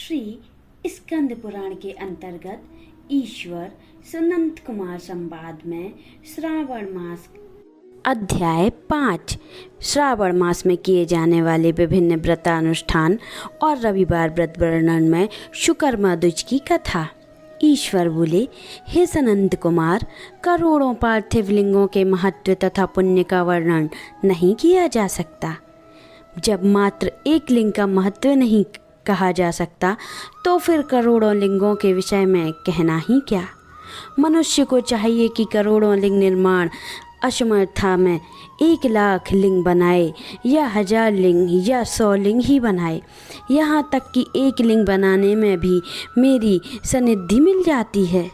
श्री स्कंद पुराण के अंतर्गत ईश्वर सुनंत कुमार संवाद में श्रावण मास अध्याय 5 श्रावण मास में किए जाने वाले विभिन्न व्रतानुष्ठान और रविवार व्रत वर्णन में शुकर्मा द्विज की कथा। ईश्वर बोले, हे सनंत कुमार, करोड़ों पार्थिव लिंगों के महत्व तथा पुण्य का वर्णन नहीं किया जा सकता। जब मात्र एक लिंग का महत्व नहीं कहा जा सकता तो फिर करोड़ों लिंगों के विषय में कहना ही क्या। मनुष्य को चाहिए कि करोड़ों लिंग निर्माण असमर्था में 1,00,000 लिंग बनाए या 1000 लिंग या 100 लिंग ही बनाए। यहाँ तक कि एक लिंग बनाने में भी मेरी सनिधि मिल जाती है।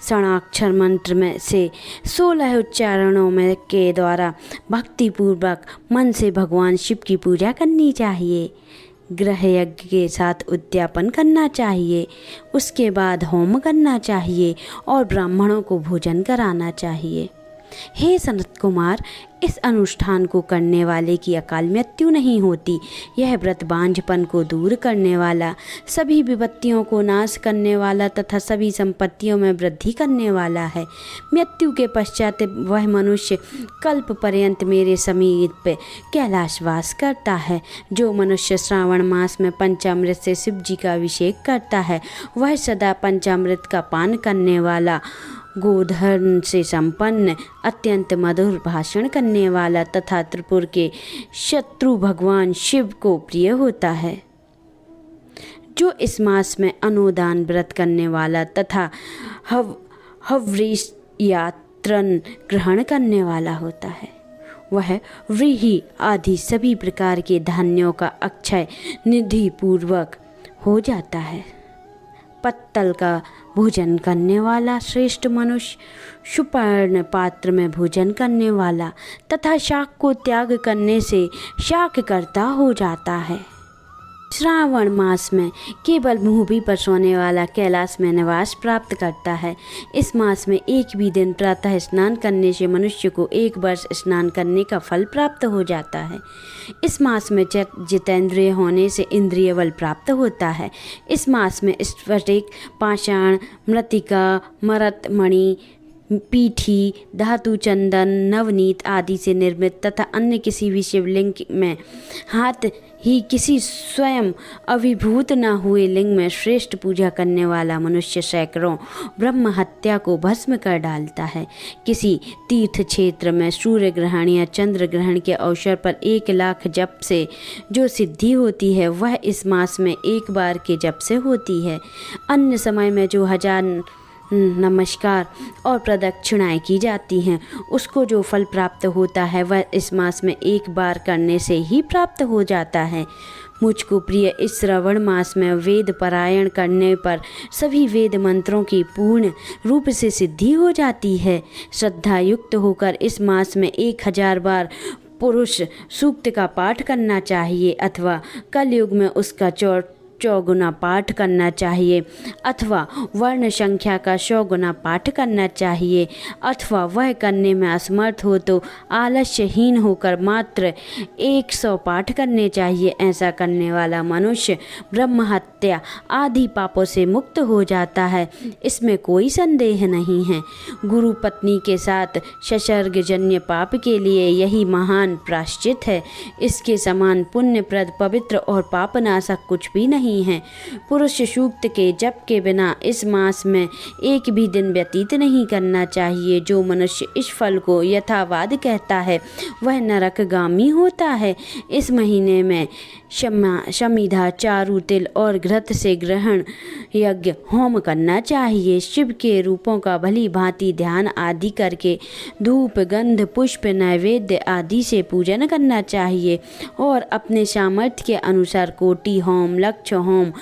षडाक्षर मंत्र में से 16 उच्चारणों में के द्वारा भक्तिपूर्वक मन से भगवान शिव की पूजा करनी चाहिए। गृह यज्ञ के साथ उद्यापन करना चाहिए। उसके बाद होम करना चाहिए और ब्राह्मणों को भोजन कराना चाहिए। हे सनत कुमार, इस अनुष्ठान को करने वाले की अकाल मृत्यु नहीं होती। यह व्रत बांझपन को दूर करने वाला, सभी विपत्तियों को नाश करने वाला तथा सभी संपत्तियों में वृद्धि करने वाला है। मृत्यु के पश्चात वह मनुष्य कल्प पर्यंत मेरे समीप कैलाशवास करता है। जो मनुष्य श्रावण मास में पंचामृत से शिव जी का अभिषेक करता है, वह सदा पंचामृत का पान करने वाला, गोधन से संपन्न, अत्यंत मधुर भाषण करने वाला तथा त्रिपुर के शत्रु भगवान शिव को प्रिय होता है। जो इस मास में अनुदान व्रत करने वाला तथा हव्रीश यात्रन ग्रहण करने वाला होता है, वह व्रीहि आदि सभी प्रकार के धान्यों का अक्षय निधि पूर्वक हो जाता है। पत्तल का भोजन करने वाला श्रेष्ठ मनुष्य सुपर्ण पात्र में भोजन करने वाला तथा शाक को त्याग करने से शाककर्ता हो जाता है। श्रावण मास में केवल मुंह पर सोने वाला कैलाश में निवास प्राप्त करता है। इस मास में एक भी दिन प्रातः स्नान करने से मनुष्य को 1 वर्ष स्नान करने का फल प्राप्त हो जाता है। इस मास में जितेंद्रिय होने से इंद्रिय बल प्राप्त होता है। इस मास में स्फटिक, पाषाण, मृत्तिका, मरत, मणि, पीठी, धातु, चंदन, नवनीत आदि से निर्मित तथा अन्य किसी भी शिवलिंग में हाथ ही किसी स्वयं अभिभूत न हुए लिंग में श्रेष्ठ पूजा करने वाला मनुष्य सैकड़ों ब्रह्म हत्या को भस्म कर डालता है। किसी तीर्थ क्षेत्र में सूर्य ग्रहण या चंद्र ग्रहण के अवसर पर 1,00,000 जप से जो सिद्धि होती है, वह इस मास में 1 बार के जप से होती है। अन्य समय में जो 1000 नमस्कार और प्रदक्षिणाएं की जाती हैं, उसको जो फल प्राप्त होता है वह इस मास में 1 बार करने से ही प्राप्त हो जाता है। मुझको प्रिय इस श्रवण मास में वेद पारायण करने पर सभी वेद मंत्रों की पूर्ण रूप से सिद्धि हो जाती है। श्रद्धा युक्त होकर इस मास में 1000 बार पुरुष सूक्त का पाठ करना चाहिए अथवा कलयुग में उसका चौगुना पाठ करना चाहिए, अथवा वर्ण संख्या का 100 गुना पाठ करना चाहिए, अथवा वह करने में असमर्थ हो तो आलस्यहीन होकर मात्र 100 पाठ करने चाहिए। ऐसा करने वाला मनुष्य ब्रह्म हत्या आदि पापों से मुक्त हो जाता है, इसमें कोई संदेह नहीं है। गुरु पत्नी के साथ संसर्गजन्य पाप के लिए यही महान प्रायश्चित है। इसके समान पुण्यप्रद, पवित्र और पापनाशक कुछ भी नहीं है। पुरुष सूक्त के जप के बिना इस मास में एक भी दिन व्यतीत नहीं करना चाहिए। जो मनुष्य इस फल को यथावाद कहता है, वह नरकगामी होता है। इस महीने में शमिधा, चारु, तिल और घृत से ग्रहण यज्ञ होम करना चाहिए। शिव के रूपों का भली भांति ध्यान आदि करके धूप, गंध, पुष्प, नैवेद्य आदि से पूजन करना चाहिए और अपने सामर्थ्य के अनुसार कोटि होम, लक्ष होम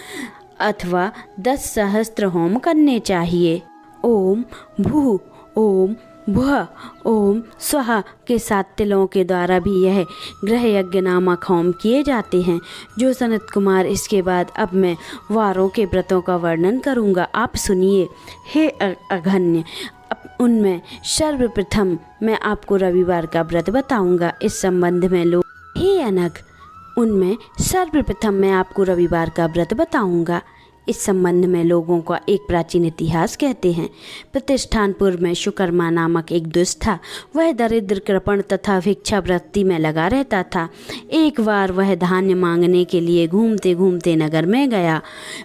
अथवा 10 सहस्त्र होम करने चाहिए। ओम भू, ओम भुः, ओम स्वः के 7 तिलों के द्वारा भी यह गृह यज्ञ नामक होम किए जाते हैं। जो सनत कुमार, इसके बाद अब मैं वारों के व्रतों का वर्णन करूँगा, आप सुनिए। हे अगण्य, उनमें सर्वप्रथम मैं आपको रविवार का व्रत बताऊँगा। इस संबंध में लोग, हे अनग, उनमें सर्वप्रथम मैं आपको रविवार का व्रत बताऊँगा। इस संबंध में लोगों का एक प्राचीन इतिहास कहते हैं। प्रतिष्ठानपुर में शुकर्मा नामक एक दुष्ट था। वह दरिद्र, कृपण तथा भिक्षावृत्ति में लगा रहता था। एक बार वह धान्य मांगने के लिए घूमते घूमते नगर में गया।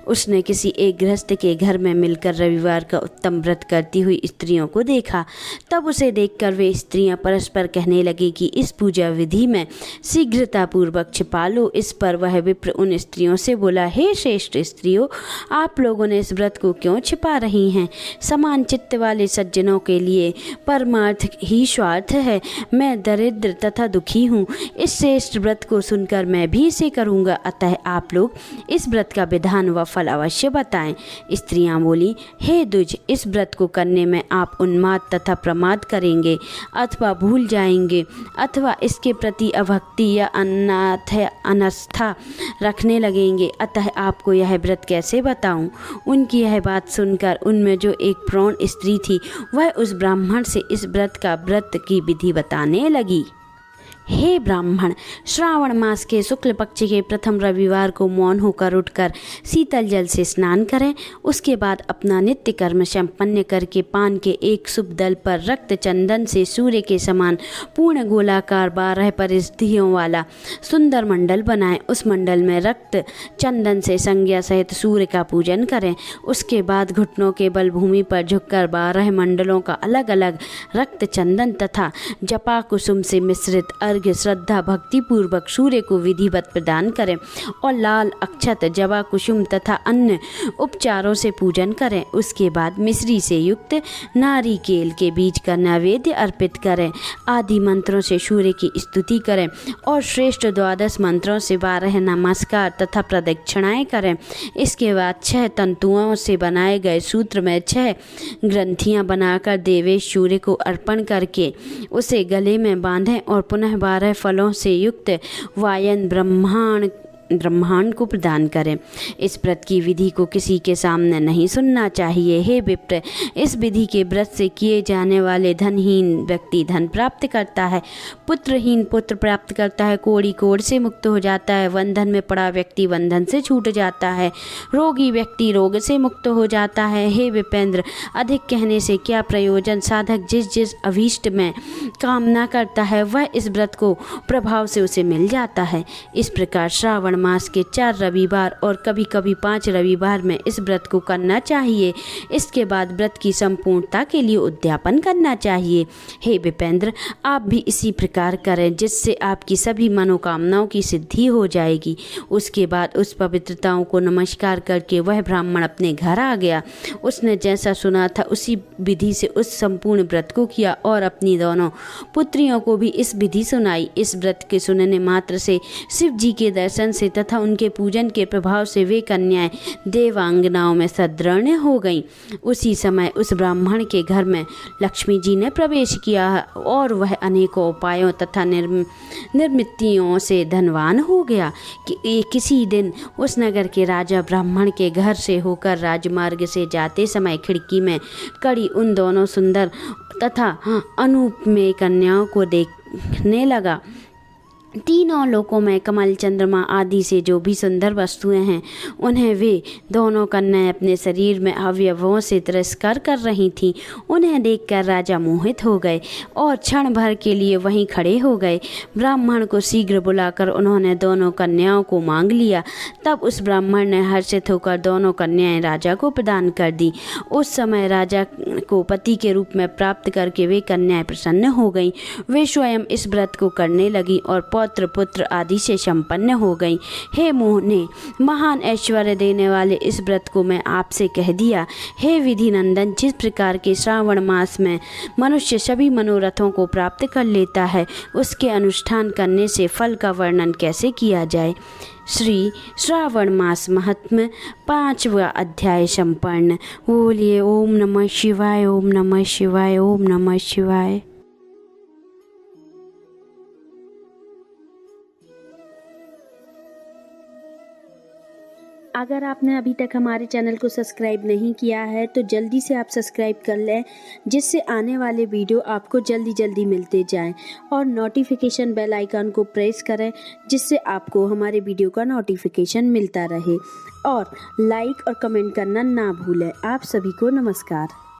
उसने किसी एक गृहस्थ के घर में मिलकर रविवार का उत्तम व्रत करती हुई स्त्रियों को देखा। तब उसे देखकर वे स्त्रियां परस्पर कहने लगी कि इस पूजा विधि में शीघ्रतापूर्वक छिपा लो। इस पर वह विप्र उन स्त्रियों से बोला, हे श्रेष्ठ स्त्रियों, आप लोगों ने इस व्रत को क्यों छिपा रही हैं? समान चित्त वाले सज्जनों के लिए परमार्थ ही स्वार्थ है। मैं दरिद्र तथा दुखी हूँ। इस श्रेष्ठ व्रत को सुनकर मैं भी इसे करूँगा, अतः आप लोग इस व्रत का विधान व फल अवश्य बताएं। स्त्रियां बोली, हे द्विज, इस व्रत को करने में आप उन्माद तथा प्रमाद करेंगे अथवा भूल जाएंगे अथवा इसके प्रति अभक्ति या अनास्था रखने लगेंगे, अतः आपको यह व्रत कैसे बताऊं? उनकी यह बात सुनकर उनमें जो एक प्रौढ़ स्त्री थी वह उस ब्राह्मण से इस व्रत की विधि बताने लगी। हे ब्राह्मण, श्रावण मास के शुक्ल पक्ष के प्रथम रविवार को मौन होकर उठकर शीतल जल से स्नान करें। उसके बाद अपना नित्य कर्म संपन्न करके पान के एक शुभ दल पर रक्त चंदन से सूर्य के समान पूर्ण गोलाकार 12 परिधियों वाला सुंदर मंडल बनाएं। उस मंडल में रक्त चंदन से संज्ञा सहित सूर्य का पूजन करें। उसके बाद घुटनों के बल भूमि पर झुककर 12 मंडलों का अलग अलग रक्त चंदन तथा जपा कुसुम से मिश्रित अर्घ्य श्रद्धा भक्ति पूर्वक सूर्य को विधिवत प्रदान करें और लाल अक्षत, जवा कुसुम तथा अन्य उपचारों से पूजन करें। उसके बाद मिश्री से युक्त नारिकेल के बीज का नैवेद्य अर्पित करें। आदि मंत्रों से सूर्य की स्तुति करें और श्रेष्ठ 12 मंत्रों से 12 नमस्कार तथा प्रदक्षिणाएं करें। इसके बाद 6 तंतुओं से बनाए गए सूत्र में 6 ग्रंथियां बनाकर देवेश सूर्य को अर्पण करके उसे गले में बांधें और पुनः 12 फलों से युक्त वायन ब्रह्मांड को प्रदान करें। इस व्रत की विधि को किसी के सामने नहीं सुनना चाहिए। हे विप्र, इस विधि के व्रत से किए जाने वाले धनहीन व्यक्ति धन प्राप्त करता है, पुत्रहीन पुत्र प्राप्त करता है, कोढ़ी कोढ़ से मुक्त हो जाता है, बंधन में पड़ा व्यक्ति बंधन से छूट जाता है, रोगी व्यक्ति रोग से मुक्त हो जाता है। हे विपेंद्र, अधिक कहने से क्या प्रयोजन? साधक जिस जिस अभीष्ट में कामना करता है वह इस व्रत को प्रभाव से उसे मिल जाता है। इस प्रकार श्रावण मास के 4 रविवार और कभी कभी 5 रविवार में इस व्रत को करना चाहिए। इसके बाद व्रत की संपूर्णता के लिए उद्यापन करना चाहिए। हे विपेंद्र, आप भी इसी प्रकार करें, जिससे आपकी सभी मनोकामनाओं की सिद्धि हो जाएगी। उसके बाद उस पवित्रताओं को नमस्कार करके वह ब्राह्मण अपने घर आ गया। उसने जैसा सुना था उसी विधि से उस संपूर्ण व्रत को किया और अपनी दोनों पुत्रियों को भी इस विधि सुनाई। इस व्रत के सुनने मात्र से शिव जी के दर्शन से तथा उनके पूजन के प्रभाव से वे कन्याएं देवांगनाओं में सदृढ़ हो गईं। उसी समय उस ब्राह्मण के घर में लक्ष्मी जी ने प्रवेश किया और वह अनेकों उपायों तथा निर्मितियों से धनवान हो गया। किसी दिन उस नगर के राजा ब्राह्मण के घर से होकर राजमार्ग से जाते समय खिड़की में खड़ी उन दोनों सुंदर तथा अनुपमेय कन्याओं को देखने लगा। तीनों लोकों में कमल, चंद्रमा आदि से जो भी सुंदर वस्तुएं हैं उन्हें वे दोनों कन्याएं अपने शरीर में अवयवों से तिरस्कार कर रही थीं। उन्हें देखकर राजा मोहित हो गए और क्षण भर के लिए वहीं खड़े हो गए। ब्राह्मण को शीघ्र बुलाकर उन्होंने दोनों कन्याओं को मांग लिया। तब उस ब्राह्मण ने हर्षित होकर दोनों कन्याएं राजा को प्रदान कर दी। उस समय राजा को पति के रूप में प्राप्त करके वे कन्याएं प्रसन्न हो गईं। वे स्वयं इस व्रत को करने लगी और पौत्र पुत्र आदि से संपन्न हो गई। हे मोहने, महान ऐश्वर्य देने वाले इस व्रत को मैं आपसे कह दिया। हे विधि नंदन, जिस प्रकार के श्रावण मास में मनुष्य सभी मनोरथों को प्राप्त कर लेता है, उसके अनुष्ठान करने से फल का वर्णन कैसे किया जाए। श्री श्रावण मास महात्म्य 5वां अध्याय संपन्न। बोलिए ओम नमः शिवाय, ओम नमः शिवाय, ओम नमः शिवाय। अगर आपने अभी तक हमारे चैनल को सब्सक्राइब नहीं किया है तो जल्दी से आप सब्सक्राइब कर लें, जिससे आने वाले वीडियो आपको जल्दी जल्दी मिलते जाएं, और नोटिफिकेशन बेल आइकन को प्रेस करें, जिससे आपको हमारे वीडियो का नोटिफिकेशन मिलता रहे। और लाइक और कमेंट करना ना भूलें। आप सभी को नमस्कार।